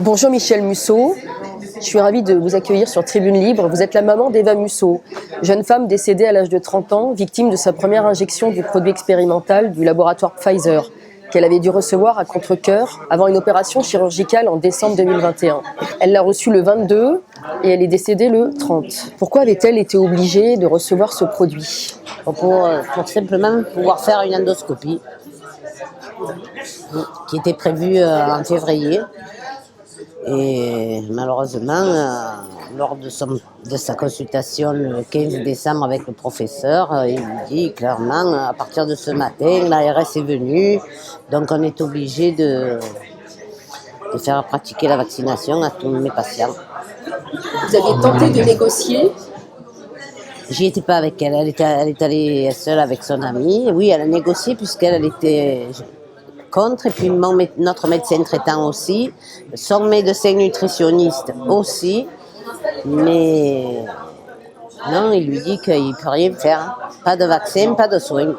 Bonjour Michel Musso, je suis ravie de vous accueillir sur Tribune Libre. Vous êtes la maman d'Eva Musso, jeune femme décédée à l'âge de 30 ans, victime de sa première injection du produit expérimental du laboratoire Pfizer, qu'elle avait dû recevoir à contre-cœur avant une opération chirurgicale en décembre 2021. Elle l'a reçue le 22 et elle est décédée le 30. Pourquoi avait-elle été obligée de recevoir ce produit ? pour simplement pouvoir faire une endoscopie qui était prévue en février. Et malheureusement, lors de sa consultation le 15 décembre avec le professeur, il lui dit clairement, à partir de ce matin, l'ARS est venue, donc on est obligé de faire pratiquer la vaccination à tous mes patients. Vous aviez tenté de négocier ? J'y étais pas avec elle, elle est allée seule avec son amie. Oui, elle a négocié puisqu'elle était contre, et puis notre médecin traitant aussi, son médecin nutritionniste aussi, mais non, il lui dit qu'il ne peut rien faire, pas de vaccin, pas de soins.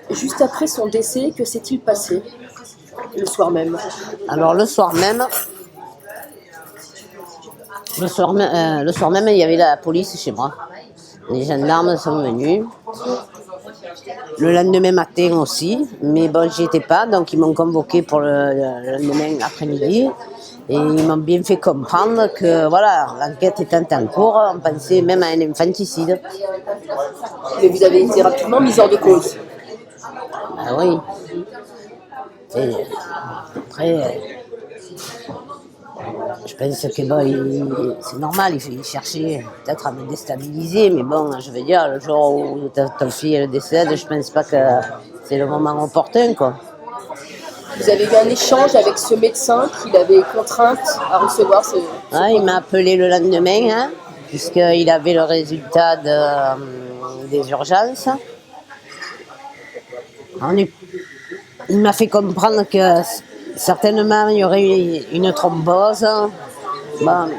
Juste après son décès, que s'est-il passé le soir même ? Alors le soir même, il y avait la police chez moi. Les gendarmes sont venus. Le lendemain matin aussi, mais bon, j'y étais pas, donc ils m'ont convoqué pour le lendemain après-midi. Et ils m'ont bien fait comprendre que voilà, l'enquête étant en cours, on pensait même à un infanticide. Mais vous avez été rapidement mise hors de cause. Ah oui. Et après, je pense que bon, c'est normal, il cherchait peut-être à me déstabiliser, mais bon, je veux dire, le jour où ta fille elle décède, je pense pas que c'est le moment opportun, quoi. Vous avez eu un échange avec ce médecin qui l'avait contrainte à recevoir ce Il m'a appelé le lendemain, puisqu'il avait le résultat des urgences. Il m'a fait comprendre que certainement il y aurait une thrombose. Bon,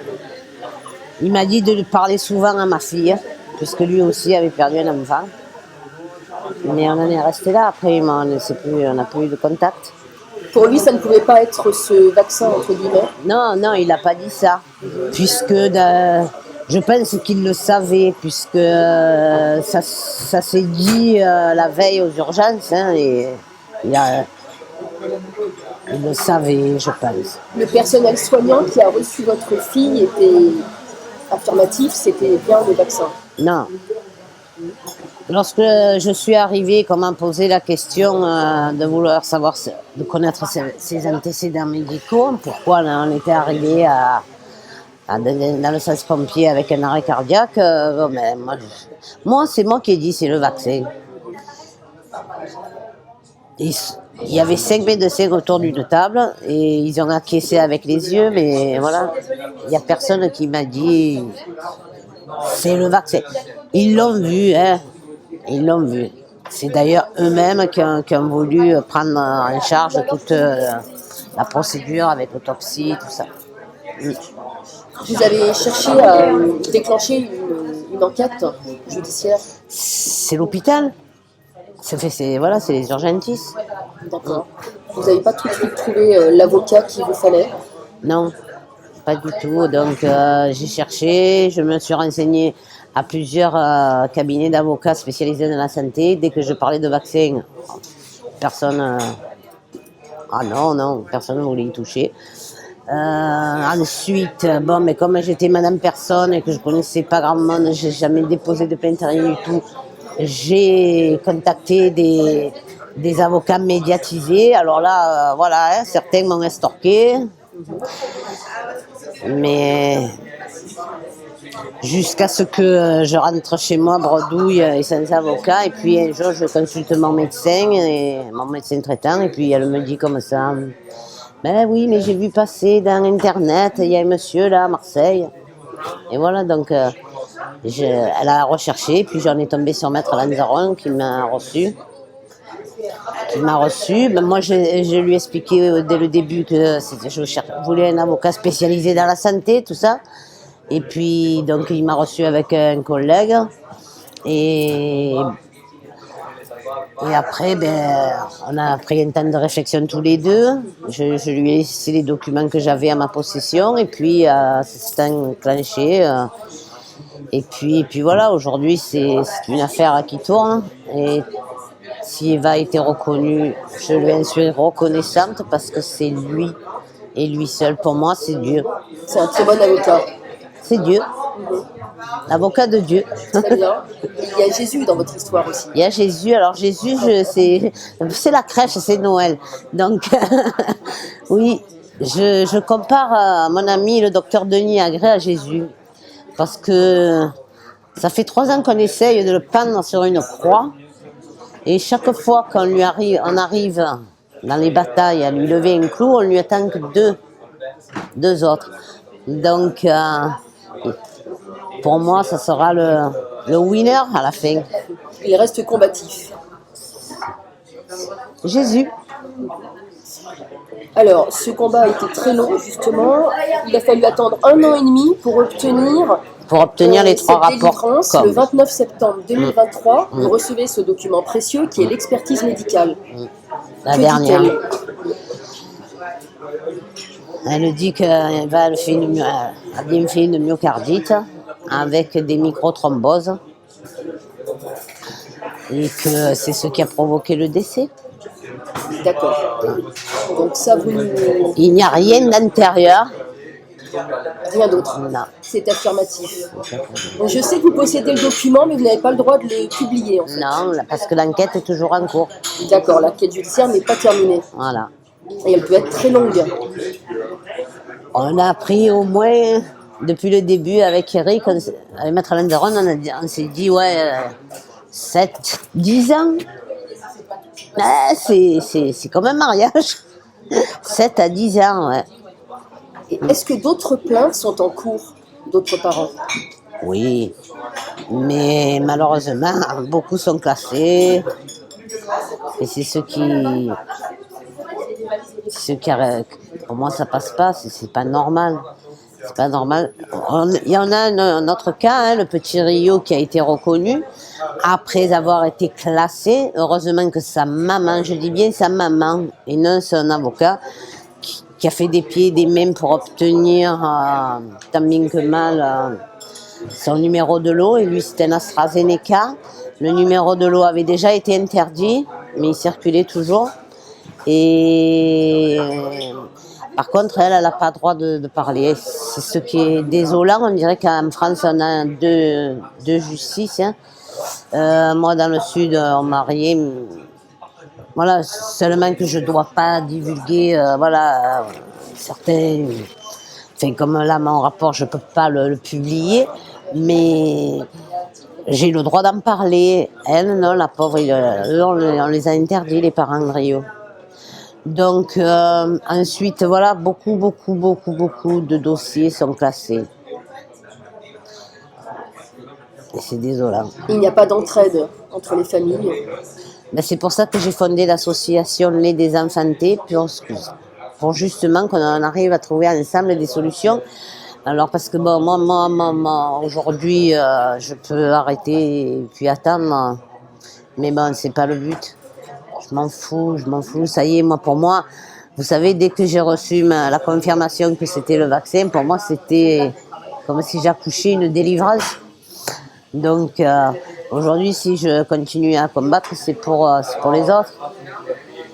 il m'a dit de lui parler souvent à ma fille, puisque lui aussi avait perdu un enfant. Mais on en est resté là, après on n'a plus eu de contact. Pour lui, ça ne pouvait pas être ce vaccin, entre guillemets. Non, il n'a pas dit ça, puisque je pense qu'il le savait, puisque ça s'est dit la veille aux urgences, et il le savait, je pense. Le personnel soignant qui a reçu votre fille était affirmatif, c'était bien le vaccin. Non. Lorsque je suis arrivée, qu'on m'a posé la question de vouloir savoir, de connaître ses antécédents médicaux, pourquoi on était arrivé dans le sens pompier avec un arrêt cardiaque, moi c'est moi qui ai dit c'est le vaccin. Il y avait 5 médecins autour d'une table et ils ont acquiescé avec les yeux, mais voilà, il n'y a personne qui m'a dit c'est le vaccin. Ils l'ont vu, ils l'ont vu. C'est d'ailleurs eux-mêmes qui ont voulu prendre en charge toute la procédure avec l'autopsie, tout ça. Vous avez cherché à déclencher une enquête judiciaire. C'est l'hôpital. C'est les urgentistes. D'accord. Vous n'avez pas tout de suite trouvé l'avocat qu'il vous fallait ? Non, pas du tout. Donc j'ai cherché, je me suis renseignée à plusieurs cabinets d'avocats spécialisés dans la santé. Dès que je parlais de vaccin, personne... personne ne voulait y toucher. Ensuite, mais comme j'étais madame personne et que je connaissais pas grand monde, j'ai jamais déposé de plainte, rien du tout. J'ai contacté des avocats médiatisés. Alors là, certains m'ont estorqué. Mais jusqu'à ce que je rentre chez moi, bredouille et sans avocat. Et puis un jour, je consulte mon médecin traitant. Et puis elle me dit comme ça, ben oui, mais j'ai vu passer dans Internet, il y a un monsieur là à Marseille. Et voilà, donc elle a recherché, puis j'en ai tombé sur Maître Lanzaron qui m'a reçu. Ben, moi, je lui ai expliqué dès le début que je voulais un avocat spécialisé dans la santé, tout ça. Et puis, donc, il m'a reçu avec un collègue. Et Et après, on a pris un temps de réflexion tous les deux. Je lui ai laissé les documents que j'avais à ma possession et puis ça s'est enclenché. Et puis voilà, aujourd'hui c'est une affaire qui tourne. Et si Eva a été reconnue, je lui en suis reconnaissante parce que c'est lui et lui seul. Pour moi, c'est Dieu. C'est un très bon avocat. C'est Dieu. L'avocat de Dieu. Très bien. Il y a Jésus dans votre histoire aussi. Il y a Jésus. Alors Jésus, c'est la crèche, c'est Noël. Donc oui, je compare mon ami le docteur Denis Agré à Jésus. Parce que ça fait 3 ans qu'on essaye de le pendre sur une croix. Et chaque fois qu'on arrive dans les batailles à lui lever un clou, on lui attend que deux autres. Donc pour moi, ça sera le winner à la fin. Il reste combatif. Jésus. Alors, ce combat a été très long, justement. Il a fallu attendre 1 an et demi pour obtenir Les 3 rapports. Le 29 septembre 2023, vous recevez ce document précieux qui est l'expertise médicale. La dernière. Elle dit qu'elle a bien fait une myocardite avec des microthromboses et que c'est ce qui a provoqué le décès. D'accord. Donc ça, Il n'y a rien d'antérieur. Rien d'autre. Non. C'est affirmatif. Donc je sais que vous possédez le document, mais vous n'avez pas le droit de le publier, en fait. Non, parce que l'enquête est toujours en cours. D'accord, l'enquête judiciaire n'est pas terminée. Voilà. Et elle peut être très longue. On a appris au moins, depuis le début avec Eric, avec Maître Landeron, on s'est dit, 7, 10 ans. C'est comme un mariage. 7 à 10 ans, ouais. Et est-ce que d'autres plaintes sont en cours, d'autres parents? Oui, mais malheureusement, beaucoup sont classés. Et c'est ce qui pour moi, ça passe pas. C'est pas normal. C'est pas normal. Il y en a un autre cas, le petit Rio qui a été reconnu après avoir été classé. Heureusement que sa maman, je dis bien sa maman, et non son avocat, qui a fait des pieds et des mains pour obtenir, tant bien que mal, son numéro de lot. Et lui, c'était un AstraZeneca. Le numéro de lot avait déjà été interdit, mais il circulait toujours. Et par contre, elle n'a pas le droit de parler. C'est ce qui est désolant. On dirait qu'en France, on a deux justices. Moi, dans le Sud, on m'a marié. Voilà, seulement que je ne dois pas divulguer, certains... Enfin, comme là, mon rapport, je ne peux pas le publier, mais j'ai le droit d'en parler. Elle, non, la pauvre, on les a interdits, les parents de Rio. Donc, ensuite, voilà, beaucoup de dossiers sont classés. Et c'est désolant. Il n'y a pas d'entraide entre les familles. C'est pour ça que j'ai fondé l'association Les Désenfantés, pour justement qu'on arrive à trouver ensemble des solutions. Alors parce que moi aujourd'hui, je peux arrêter et puis attendre, mais bon, c'est pas le but. Je m'en fous, ça y est, pour moi, vous savez, dès que j'ai reçu la confirmation que c'était le vaccin, pour moi, c'était comme si j'accouchais une délivrance. Donc, aujourd'hui, si je continue à combattre, c'est pour les autres.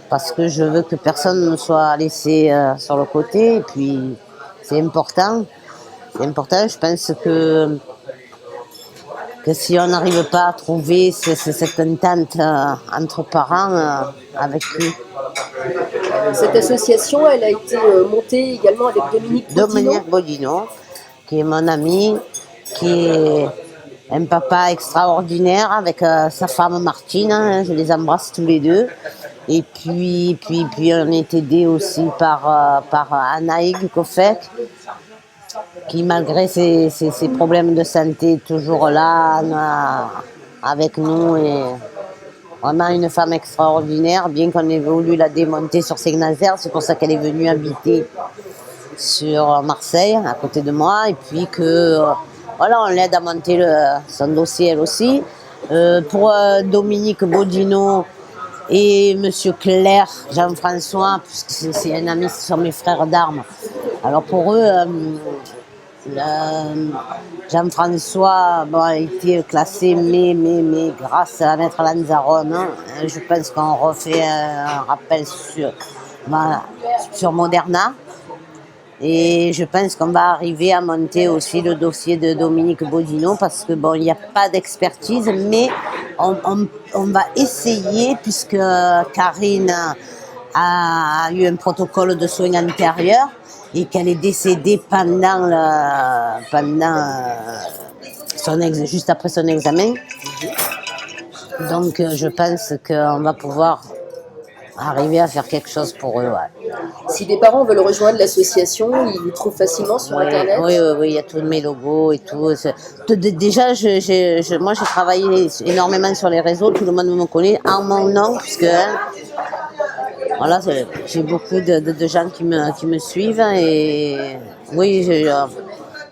Parce que je veux que personne ne soit laissé sur le côté. Et puis, c'est important. C'est important, je pense que si on n'arrive pas à trouver cette entente entre parents, avec lui. Cette association, elle a été montée également avec Dominique Bodino, qui est mon ami, qui est un papa extraordinaire avec sa femme Martine, je les embrasse tous les deux. Et puis on est aidé aussi par Anaïg Kofek, qui malgré ses problèmes de santé est toujours là avec nous, et vraiment une femme extraordinaire, bien qu'on ait voulu la démonter sur Saint-Nazaire, c'est pour ça qu'elle est venue habiter sur Marseille, à côté de moi, et puis que on l'aide à monter son dossier elle aussi. Pour Dominique Bodino, Et Monsieur Claire, Jean-François, puisque c'est un ami, ce sont mes frères d'armes. Alors pour eux, Jean-François a été classé, mais grâce à Maître Lanzarote, je pense qu'on refait un rappel sur Moderna. Et je pense qu'on va arriver à monter aussi le dossier de Dominique Bodino parce que il n'y a pas d'expertise, mais on va essayer, puisque Karine a eu un protocole de soins antérieur et qu'elle est décédée juste après son examen. Donc je pense qu'on va pouvoir arriver à faire quelque chose pour eux. Ouais. Si des parents veulent rejoindre l'association, ils vous trouvent facilement sur Internet? Oui, il y a tous mes logos et tout. Déjà, moi, j'ai travaillé énormément sur les réseaux, tout le monde me connaît en mon nom, puisque voilà, j'ai beaucoup de gens qui me suivent. Et oui,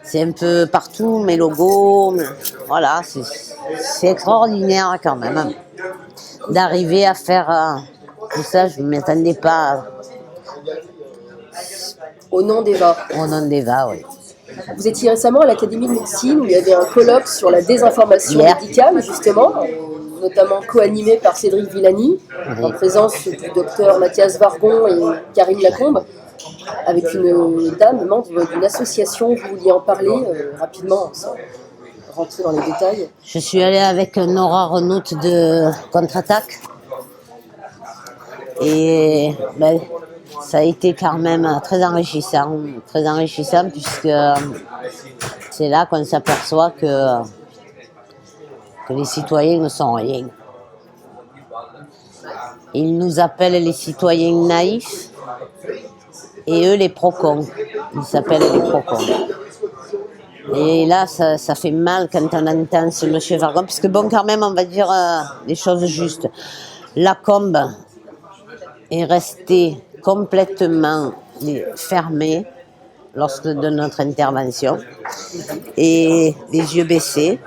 c'est un peu partout, mes logos. Voilà, c'est extraordinaire quand même d'arriver à faire tout ça. Je ne m'attendais pas. Au nom d'Eva. Au nom d'Eva, oui. Vous étiez récemment à l'Académie de médecine où il y avait un colloque sur la désinformation médicale, justement, notamment co-animé par Cédric Villani, en présence du docteur Mathias Vargon et Karine Lacombe, avec une dame membre d'une association. Vous vouliez en parler rapidement, sans rentrer dans les détails? Je suis allée avec Nora Renaud de Contre-Attaque. Et ça a été quand même très enrichissant puisque c'est là qu'on s'aperçoit que les citoyens ne sont rien. Ils nous appellent les citoyens naïfs et eux les pro-cons. Ils s'appellent les pro-cons. Et là, ça fait mal quand on entend ce monsieur Vargon, puisque quand même, on va dire les choses justes. Lacombe est resté complètement fermé de notre intervention et les yeux baissés,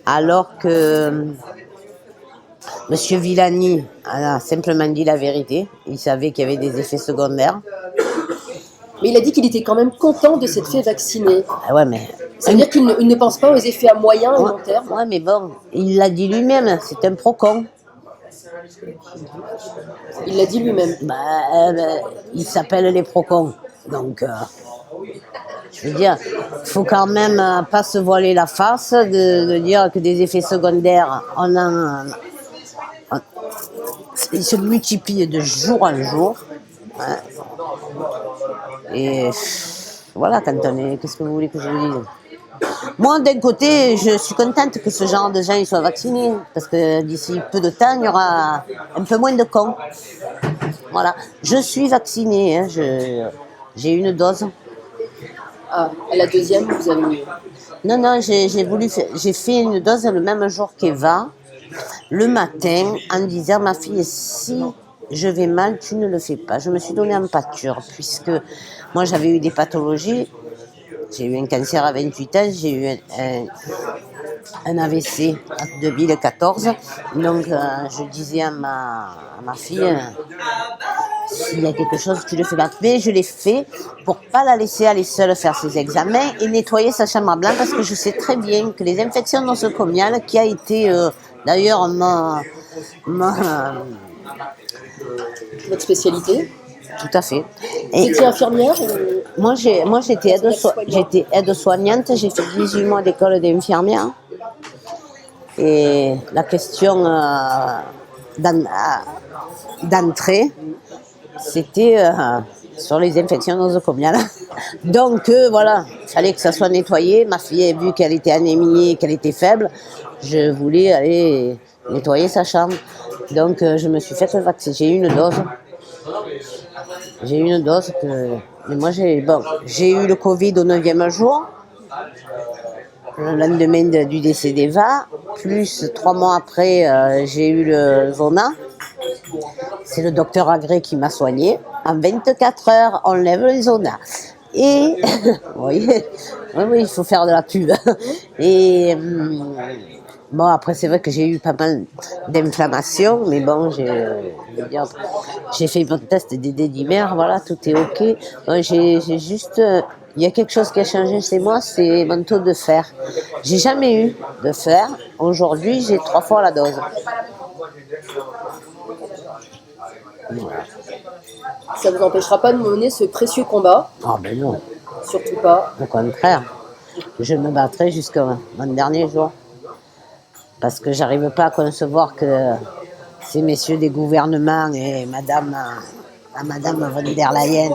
alors que Monsieur Villani a simplement dit la vérité. Il savait qu'il y avait des effets secondaires. Mais il a dit qu'il était quand même content de s'être fait vacciner. Ah ouais, mais... Ça veut dire qu'il ne pense pas aux effets à moyen et long terme. Ouais, mais bon, il l'a dit lui-même, c'est un pro-con. Il l'a dit lui-même. Il s'appelle les pro-cons. Donc, je veux dire, il faut quand même pas se voiler la face de dire que des effets secondaires, ils se multiplient de jour en jour. Hein. Et voilà, qu'est-ce que vous voulez que je vous dise? Moi, d'un côté, je suis contente que ce genre de gens ils soient vaccinés, parce que d'ici peu de temps, il y aura un peu moins de cons. Voilà. Je suis vaccinée, hein, j'ai une dose. Ah, à la deuxième, vous avez eu... Non, j'ai fait une dose le même jour qu'Eva, le matin, en disant, ma fille, si je vais mal, tu ne le fais pas. Je me suis donné en pâture, puisque moi, j'avais eu des pathologies. J'ai eu un cancer à 28 ans, j'ai eu un AVC en 2014. Donc, je disais à ma fille, s'il y a quelque chose, tu le fais pas. Mais je l'ai fait pour pas la laisser aller seule faire ses examens et nettoyer sa chambre à blanc, parce que je sais très bien que les infections nosocomiales, qui a été d'ailleurs Votre spécialité? Tout à fait. Vous étiez infirmière? Moi, j'étais aide-soignante. J'ai fait 18 mois d'école d'infirmière. Et la question d'entrée, c'était sur les infections nosocomiales. Donc, voilà, il fallait que ça soit nettoyé. Ma fille, vu qu'elle était anémie et qu'elle était faible, je voulais aller nettoyer sa chambre. Donc, je me suis fait vacciner. J'ai eu une dose. Mais moi, j'ai eu le Covid au 9e jour, le lendemain du décès d'Eva, plus 3 mois après, j'ai eu le Zona. C'est le docteur Agré qui m'a soigné. En 24 heures, on lève le Zona. Et, oui, oui, il faut faire de la pub. Et bon, après, c'est vrai que j'ai eu pas mal d'inflammations, mais bon, j'ai fait mon test des dédimères, voilà, tout est OK. J'ai juste, il y a quelque chose qui a changé chez moi, c'est mon taux de fer. J'ai jamais eu de fer. Aujourd'hui, j'ai 3 fois la dose. Ça ne vous empêchera pas de mener ce précieux combat, Ah ben non, surtout pas. au contraire, je me battrai jusqu'à mon dernier jour. Parce que j'arrive pas à concevoir que ces messieurs des gouvernements et madame von der Leyen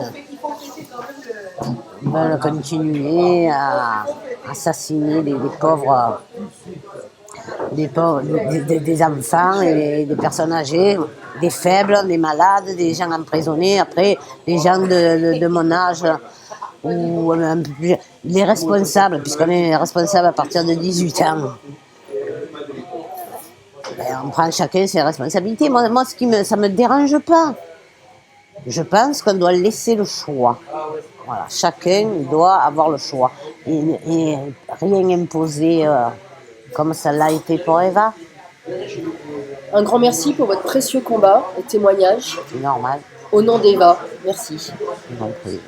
veulent continuer à assassiner des enfants et des personnes âgées, des faibles, des malades, des gens emprisonnés, après des gens de mon âge ou les responsables, puisqu'on est responsable à partir de 18 ans. Ben, on prend chacun ses responsabilités. Moi ça me dérange pas. Je pense qu'on doit laisser le choix. Voilà, chacun doit avoir le choix. Et rien imposer comme ça l'a été pour Eva. Un grand merci pour votre précieux combat et témoignage. C'est normal. Au nom d'Eva, merci. Non plus.